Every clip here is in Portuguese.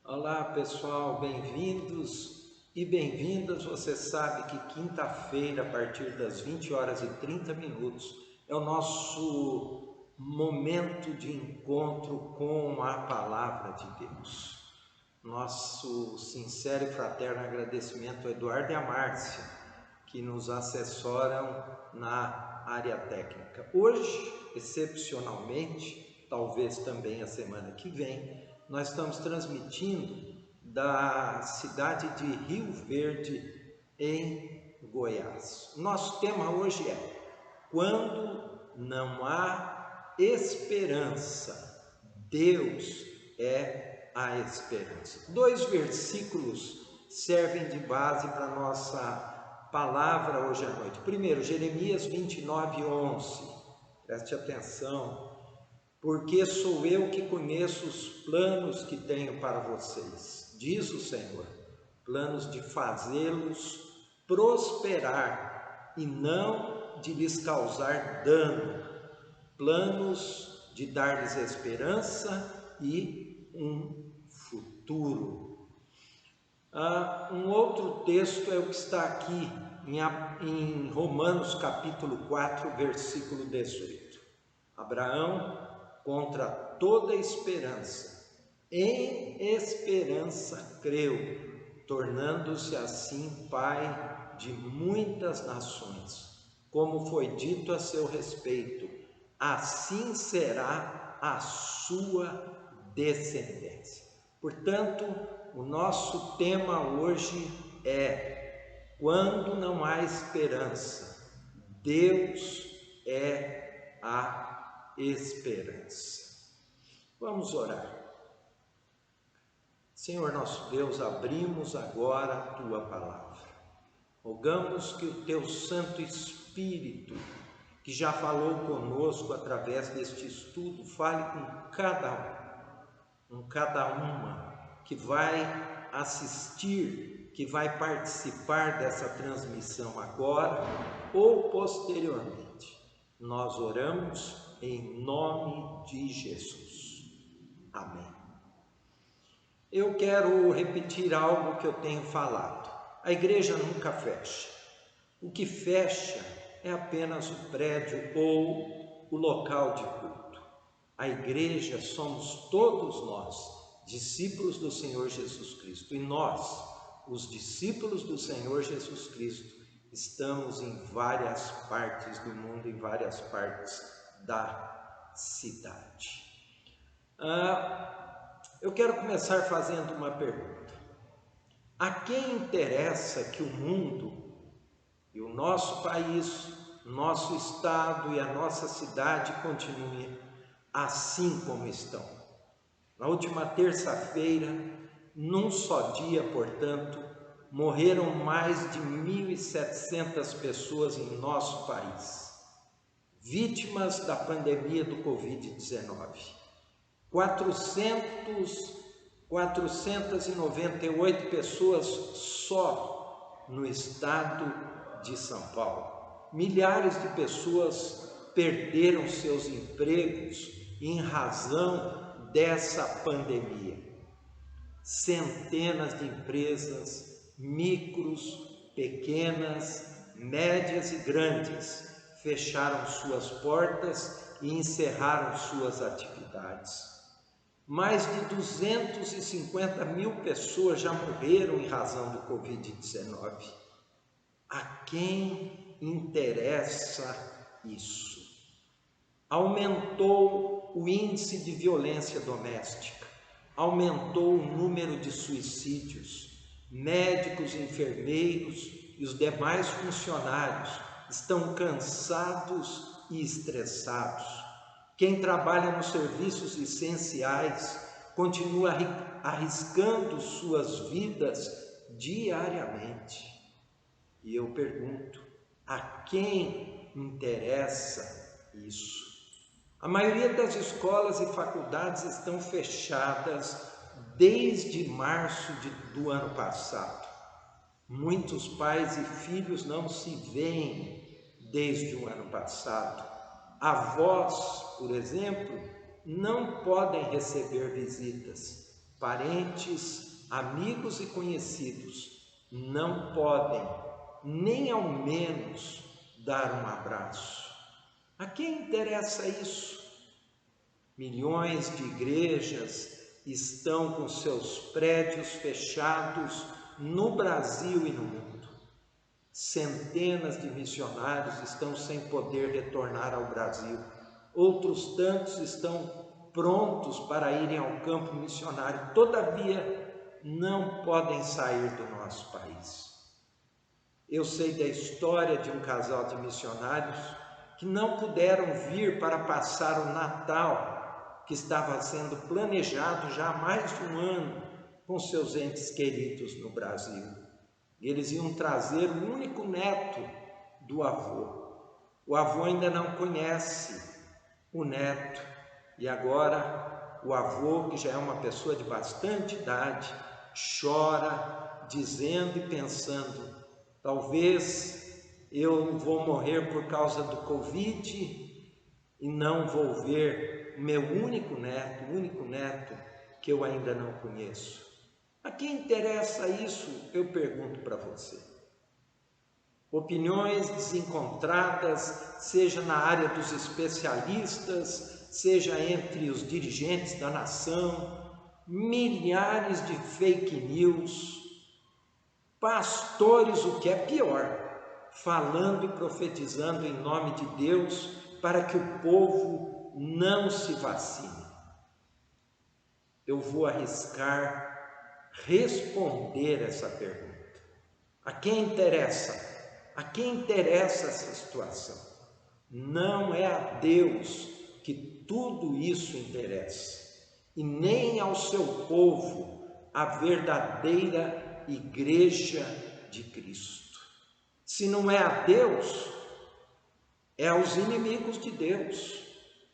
Olá pessoal, bem-vindos e bem-vindas. Você sabe que quinta-feira, a partir das 20 horas e 30 minutos, é o nosso momento de encontro com a Palavra de Deus. Nosso sincero e fraterno agradecimento ao Eduardo e à Márcia, que nos assessoram na área técnica. Hoje, excepcionalmente, talvez também a semana que vem, nós estamos transmitindo da cidade de Rio Verde, em Goiás. Nosso tema hoje é: quando não há esperança, Deus é a esperança. 2 versículos servem de base para a nossa palavra hoje à noite. Primeiro, Jeremias 29:11. Preste atenção. Porque sou eu que conheço os planos que tenho para vocês, diz o Senhor, planos de fazê-los prosperar e não de lhes causar dano, planos de dar-lhes esperança e um futuro. Um outro texto é o que está aqui em Romanos capítulo 4, versículo 18. Abraão, contra toda esperança, em esperança creu, tornando-se assim pai de muitas nações, como foi dito a seu respeito, assim será a sua descendência. Portanto, o nosso tema hoje é: quando não há esperança, Deus é a esperança. Vamos orar. Senhor nosso Deus, abrimos agora a Tua Palavra. Rogamos que o Teu Santo Espírito, que já falou conosco através deste estudo, fale com cada uma que vai assistir, que vai participar dessa transmissão agora ou posteriormente. Nós oramos em nome de Jesus. Amém. Eu quero repetir algo que eu tenho falado. A igreja nunca fecha. O que fecha é apenas o prédio ou o local de culto. A igreja somos todos nós, discípulos do Senhor Jesus Cristo. E nós, os discípulos do Senhor Jesus Cristo, estamos em várias partes do mundo, em várias partes da cidade. Eu quero começar fazendo uma pergunta. A quem interessa que o mundo e o nosso país, nosso estado e a nossa cidade continuem assim como estão? Na última terça-feira, num só dia, portanto, morreram mais de 1.700 pessoas em nosso país, vítimas da pandemia do Covid-19. 498 pessoas só no estado de São Paulo. Milhares de pessoas perderam seus empregos em razão dessa pandemia. Centenas de empresas, micros, pequenas, médias e grandes, fecharam suas portas e encerraram suas atividades. Mais de 250 mil pessoas já morreram em razão do Covid-19. A quem interessa isso? Aumentou o índice de violência doméstica, aumentou o número de suicídios. Médicos, enfermeiros e os demais funcionários estão cansados e estressados. Quem trabalha nos serviços essenciais continua arriscando suas vidas diariamente. E eu pergunto: a quem interessa isso? A maioria das escolas e faculdades estão fechadas desde março do ano passado. Muitos pais e filhos não se veem desde o ano passado. Avós, por exemplo, não podem receber visitas. parentes, amigos e conhecidos não podem, nem ao menos, dar um abraço. A quem interessa isso? Milhões de igrejas estão com seus prédios fechados no Brasil e no mundo. Centenas de missionários estão sem poder retornar ao Brasil. Outros tantos estão prontos para irem ao campo missionário. Todavia, não podem sair do nosso país. Eu sei da história de um casal de missionários que não puderam vir para passar o Natal, que estava sendo planejado já há mais de um ano, com seus entes queridos no Brasil. Eles iam trazer o único neto do avô. O avô ainda não conhece o neto, e agora o avô, que já é uma pessoa de bastante idade, chora, dizendo e pensando: talvez eu vou morrer por causa do Covid e não vou ver o meu único neto, o único neto que eu ainda não conheço. A quem interessa isso? Eu pergunto para você. Opiniões desencontradas, seja na área dos especialistas, seja entre os dirigentes da nação, milhares de fake news, pastores, o que é pior, falando e profetizando em nome de Deus para que o povo não se vacine. Eu vou arriscar responder essa pergunta. A quem interessa? A quem interessa essa situação? Não é a Deus que tudo isso interessa, e nem ao seu povo, a verdadeira igreja de Cristo. Se não é a Deus, é aos inimigos de Deus,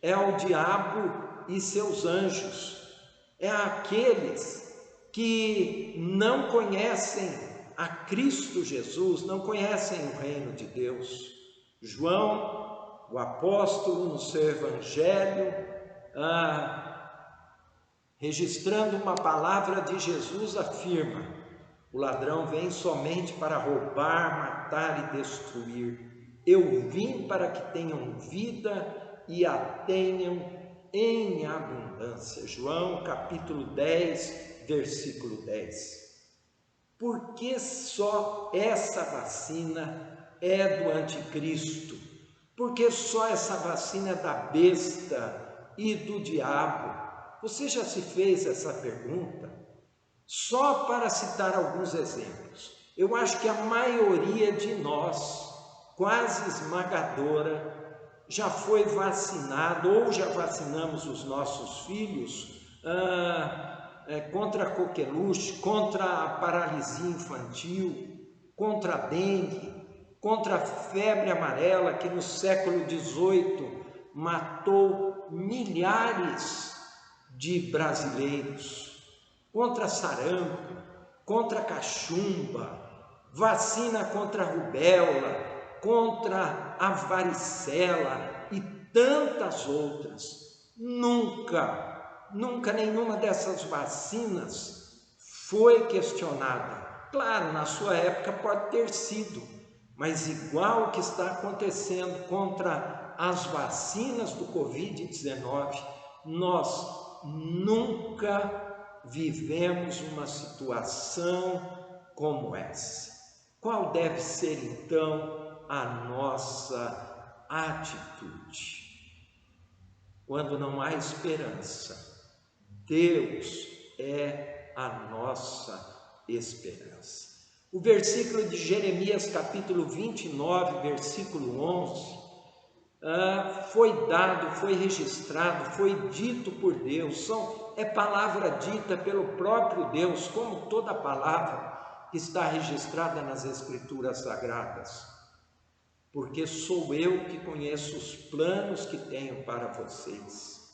é ao diabo e seus anjos, é àqueles que não conhecem a Cristo Jesus, não conhecem o reino de Deus. João, o apóstolo, no seu evangelho, registrando uma palavra de Jesus, afirma: o ladrão vem somente para roubar, matar e destruir. Eu vim para que tenham vida e a tenham em abundância. João capítulo 10, versículo 10. Por que só essa vacina é do anticristo? Por que só essa vacina é da besta e do diabo? Você já se fez essa pergunta? Só para citar alguns exemplos, eu acho que a maioria de nós, quase esmagadora, já foi vacinado ou já vacinamos os nossos filhos contra a coqueluche, contra a paralisia infantil, contra a dengue, contra a febre amarela, que no século XVIII matou milhares de brasileiros, contra sarampo, contra cachumba, vacina contra a rubéola, contra a varicela e tantas outras. Nunca nenhuma dessas vacinas foi questionada. Claro, na sua época pode ter sido, mas igual o que está acontecendo contra as vacinas do Covid-19, nós nunca vivemos uma situação como essa. Qual deve ser então a nossa atitude? Quando não há esperança, Deus é a nossa esperança. O versículo de Jeremias, capítulo 29, versículo 11, foi dado, foi registrado, foi dito por Deus. É palavra dita pelo próprio Deus, como toda palavra que está registrada nas Escrituras Sagradas. Porque sou eu que conheço os planos que tenho para vocês,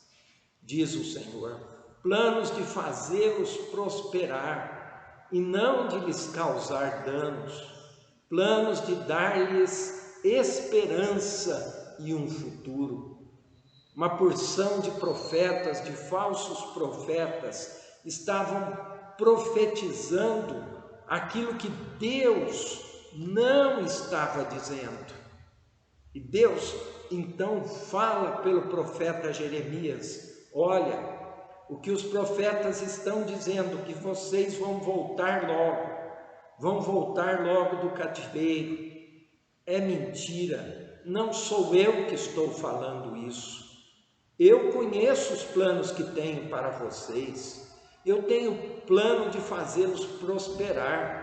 diz o Senhor, planos de fazê-los prosperar e não de lhes causar danos, planos de dar-lhes esperança e um futuro. Uma porção de profetas, de falsos profetas, estavam profetizando aquilo que Deus não estava dizendo. E Deus então fala pelo profeta Jeremias: olha, o que os profetas estão dizendo, que vocês vão voltar logo do cativeiro, é mentira, não sou eu que estou falando isso. Eu conheço os planos que tenho para vocês, eu tenho plano de fazê-los prosperar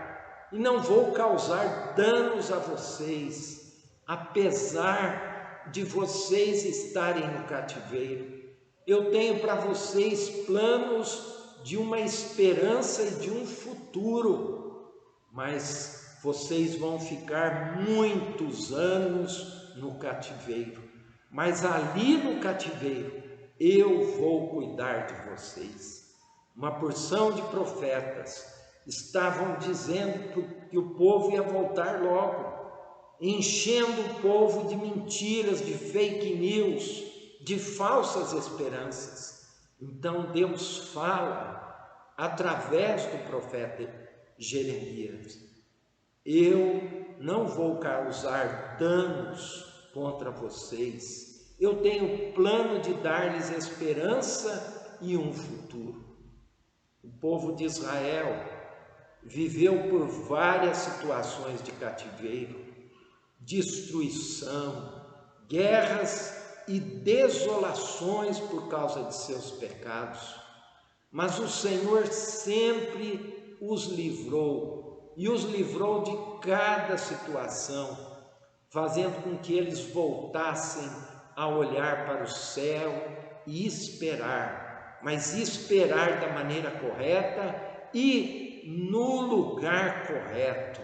e não vou causar danos a vocês, apesar de vocês estarem no cativeiro. Eu tenho para vocês planos de uma esperança e de um futuro, mas vocês vão ficar muitos anos no cativeiro. Mas ali no cativeiro eu vou cuidar de vocês. Uma porção de profetas estavam dizendo que o povo ia voltar logo, enchendo o povo de mentiras, de fake news, de falsas esperanças. Então Deus fala através do profeta Jeremias: eu não vou causar danos contra vocês, eu tenho plano de dar-lhes esperança e um futuro. O povo de Israel viveu por várias situações de cativeiro, destruição, guerras e desolações por causa de seus pecados, mas o Senhor sempre os livrou, e os livrou de cada situação, fazendo com que eles voltassem a olhar para o céu e esperar, mas esperar da maneira correta e no lugar correto.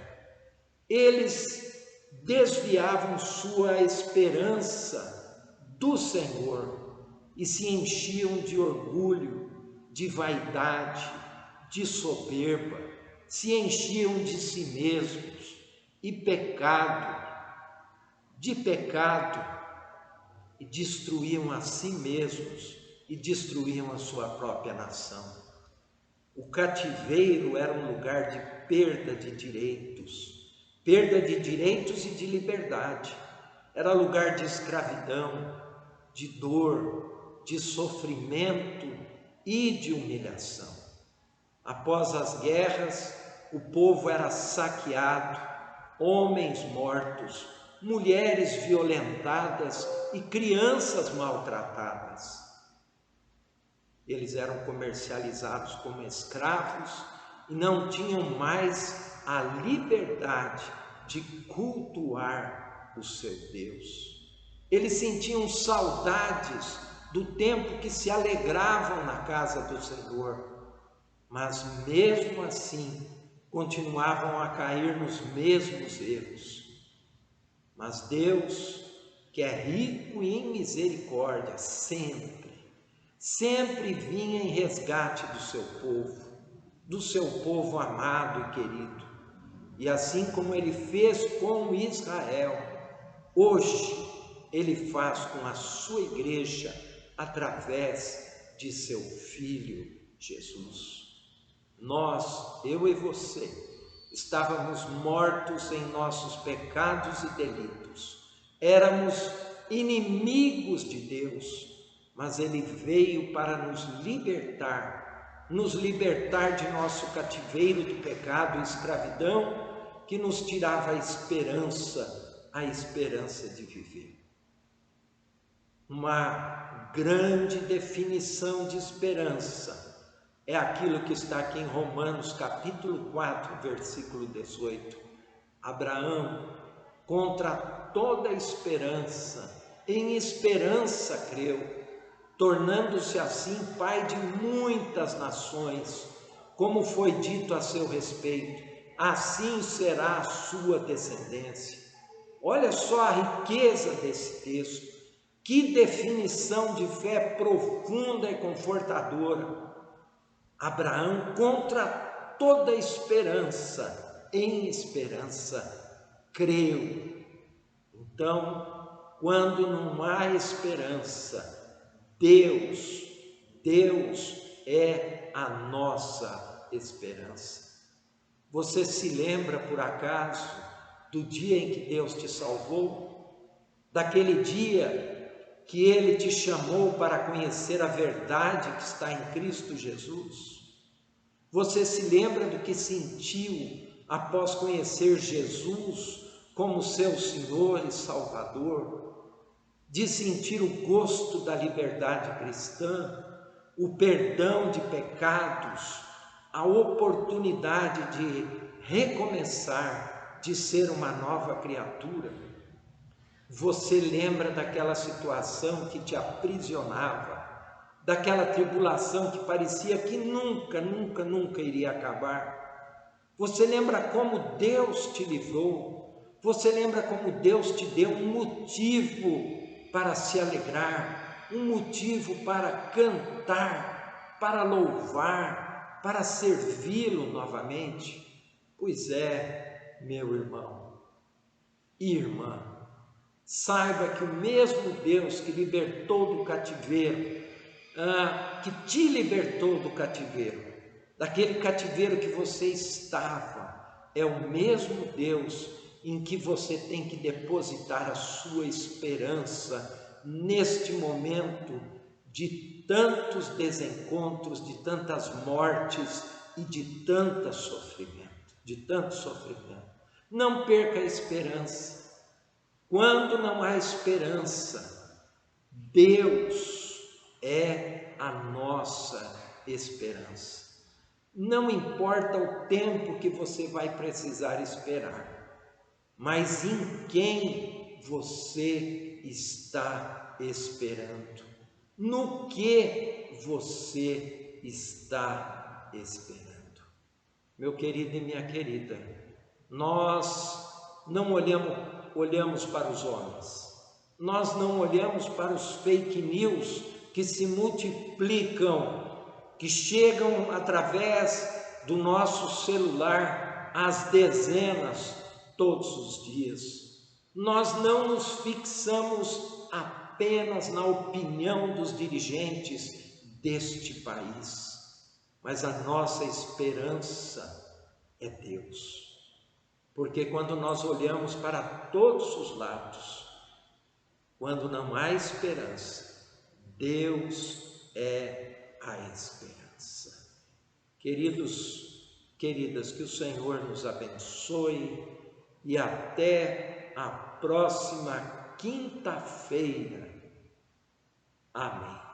Eles desviavam sua esperança do Senhor e se enchiam de orgulho, de vaidade, de soberba, se enchiam de si mesmos e de pecado, e destruíam a si mesmos e destruíam a sua própria nação. O cativeiro era um lugar de perda de direitos e de liberdade. Era lugar de escravidão, de dor, de sofrimento e de humilhação. Após as guerras, o povo era saqueado, homens mortos, mulheres violentadas e crianças maltratadas. Eles eram comercializados como escravos e não tinham mais a liberdade de cultuar o seu Deus. Eles sentiam saudades do tempo que se alegravam na casa do Senhor, mas mesmo assim continuavam a cair nos mesmos erros. Mas Deus, que é rico em misericórdia, sempre vinha em resgate do seu povo amado e querido. E assim como ele fez com Israel, hoje ele faz com a sua igreja através de seu Filho Jesus. Nós, eu e você, estávamos mortos em nossos pecados e delitos, éramos inimigos de Deus, mas Ele veio para nos libertar de nosso cativeiro de pecado e escravidão, que nos tirava a esperança de viver. Uma grande definição de esperança é aquilo que está aqui em Romanos capítulo 4, versículo 18. Abraão, contra toda esperança, em esperança creu, tornando-se assim pai de muitas nações, como foi dito a seu respeito, assim será a sua descendência. Olha só a riqueza desse texto, que definição de fé profunda e confortadora. Abraão, contra toda esperança, em esperança creu. Então, quando não há esperança, Deus é a nossa esperança. Você se lembra, por acaso, do dia em que Deus te salvou? Daquele dia que Ele te chamou para conhecer a verdade que está em Cristo Jesus? Você se lembra do que sentiu após conhecer Jesus como seu Senhor e Salvador? De sentir o gosto da liberdade cristã, o perdão de pecados, a oportunidade de recomeçar, de ser uma nova criatura? Você lembra daquela situação que te aprisionava, daquela tribulação que parecia que nunca iria acabar? Você lembra como Deus te livrou? Você lembra como Deus te deu um motivo para se alegrar, um motivo para cantar, para louvar, para servi-lo novamente? Pois é, meu irmão e irmã, saiba que o mesmo Deus que libertou do cativeiro, que te libertou do cativeiro, daquele cativeiro que você estava, é o mesmo Deus em que você tem que depositar a sua esperança neste momento de tantos desencontros, de tantas mortes e de tanto sofrimento, Não perca a esperança. Quando não há esperança, Deus é a nossa esperança. Não importa o tempo que você vai precisar esperar, mas em quem você está esperando? No que você está esperando? Meu querido e minha querida, nós não olhamos para os homens, nós não olhamos para os fake news que se multiplicam, que chegam através do nosso celular às dezenas todos os dias. Nós não nos fixamos apenas na opinião dos dirigentes deste país, mas a nossa esperança é Deus. Porque quando nós olhamos para todos os lados, quando não há esperança, Deus é a esperança. Queridos, queridas, que o Senhor nos abençoe e até a próxima quinta-feira. Amém.